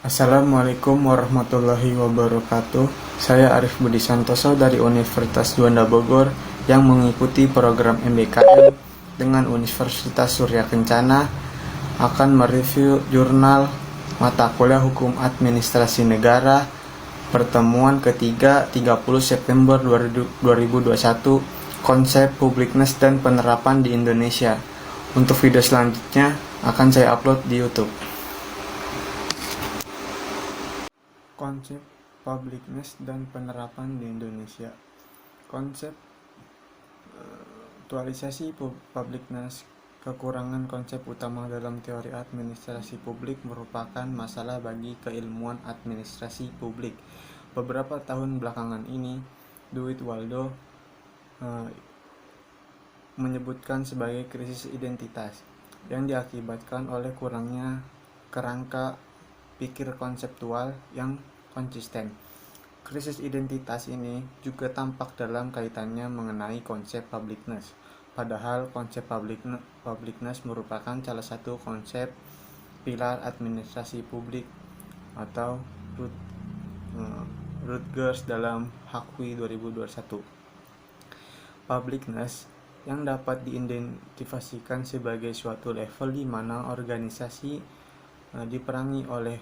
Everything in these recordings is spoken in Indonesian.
Assalamualaikum warahmatullahi wabarakatuh. Saya Arif Budi Santoso dari Universitas Juanda Bogor yang mengikuti program MBKM dengan Universitas Surya Kencana akan mereview jurnal mata kuliah Hukum Administrasi Negara pertemuan ketiga 30 September 2021 konsep publikness dan penerapan di Indonesia. Untuk video selanjutnya akan saya upload di YouTube. Konsep publicness dan penerapan di Indonesia. Konsep aktualisasi publicness. Kekurangan konsep utama dalam teori administrasi publik merupakan masalah bagi keilmuan administrasi publik. Beberapa tahun belakangan ini, Dwight Waldo menyebutkan sebagai krisis identitas yang diakibatkan oleh kurangnya kerangka pikir konseptual yang konsisten. Krisis identitas ini juga tampak dalam kaitannya mengenai konsep publicness. Padahal konsep publicness merupakan salah satu konsep pilar administrasi publik atau Rutgers dalam Hakwi 2021. Publicness yang dapat diidentifikasikan sebagai suatu level di mana organisasi diperangi oleh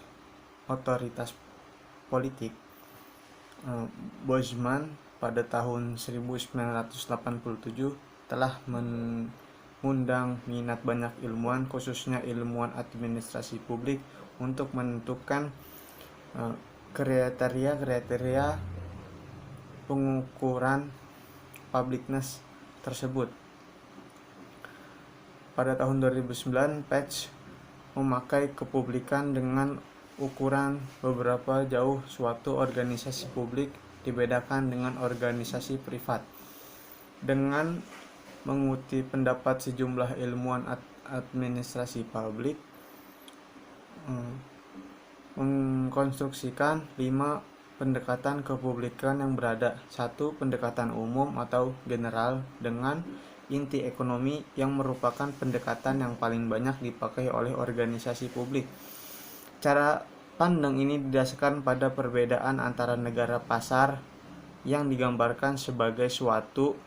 otoritas politik. Bosman pada tahun 1987 telah mengundang minat banyak ilmuwan, khususnya ilmuwan administrasi publik, untuk menentukan kriteria pengukuran publicness tersebut. Pada tahun 2009, Patch memakai kepublikan dengan ukuran beberapa jauh. Suatu organisasi publik dibedakan dengan organisasi privat. Dengan mengutip pendapat sejumlah ilmuwan administrasi publik, mengkonstruksikan 5 pendekatan kepublikan yang berada. 1. Pendekatan umum atau general dengan inti ekonomi yang merupakan pendekatan yang paling banyak dipakai oleh organisasi publik. Cara pandang ini didasarkan pada perbedaan antara negara pasar yang digambarkan sebagai suatu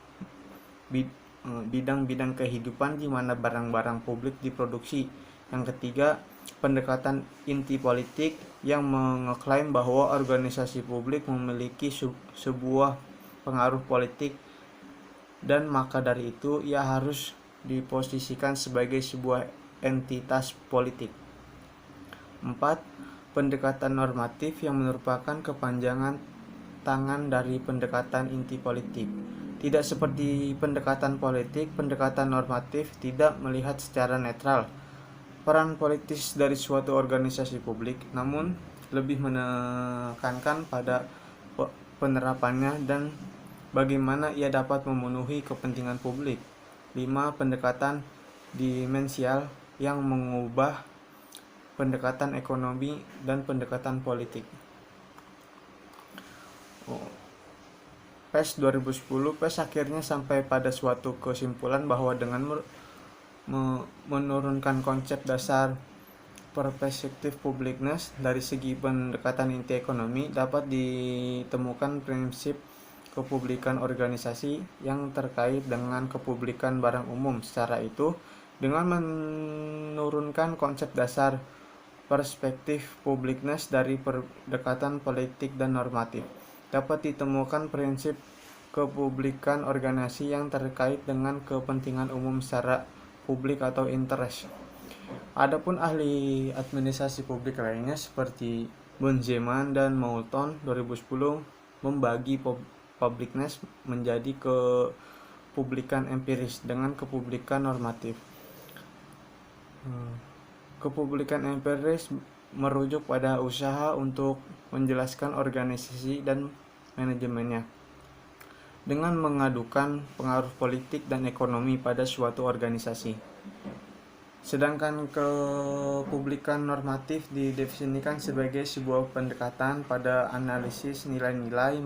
bidang-bidang kehidupan di mana barang-barang publik diproduksi. Yang ketiga, pendekatan inti politik yang mengeklaim bahwa organisasi publik memiliki sebuah pengaruh politik dan maka dari itu ia harus diposisikan sebagai sebuah entitas politik. 4. Pendekatan normatif yang merupakan kepanjangan tangan dari pendekatan inti politik. Tidak seperti pendekatan politik, pendekatan normatif tidak melihat secara netral peran politis dari suatu organisasi publik, namun lebih menekankan pada penerapannya dan bagaimana ia dapat memenuhi kepentingan publik. 5. Pendekatan dimensial yang mengubah pendekatan ekonomi dan pendekatan politik. PES 2010, PES akhirnya sampai pada suatu kesimpulan bahwa dengan menurunkan konsep dasar perspektif publicness dari segi pendekatan inti ekonomi, dapat ditemukan prinsip kepublikan organisasi yang terkait dengan kepublikan barang umum. Secara itu, dengan menurunkan konsep dasar perspektif publicness dari pendekatan politik dan normatif, dapat ditemukan prinsip kepublikan organisasi yang terkait dengan kepentingan umum secara publik atau interest. Adapun ahli administrasi publik lainnya seperti Bonjeman dan Moulton 2010 membagi publicness menjadi kepublikan empiris dengan kepublikan normatif. Kepublikan empiris merujuk pada usaha untuk menjelaskan organisasi dan manajemennya dengan mengadukan pengaruh politik dan ekonomi pada suatu organisasi. Sedangkan kepublikan normatif didefinisikan sebagai sebuah pendekatan pada analisis nilai-nilai,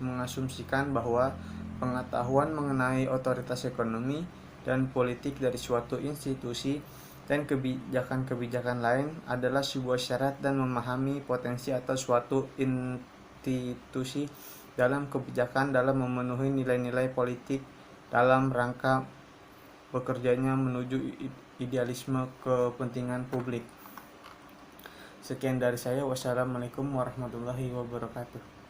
mengasumsikan bahwa pengetahuan mengenai otoritas ekonomi dan politik dari suatu institusi dan kebijakan-kebijakan lain adalah sebuah syarat dan memahami potensi atau suatu institusi dalam kebijakan dalam memenuhi nilai-nilai politik dalam rangka bekerjanya menuju idealisme kepentingan publik. Sekian dari saya. Wassalamualaikum warahmatullahi wabarakatuh.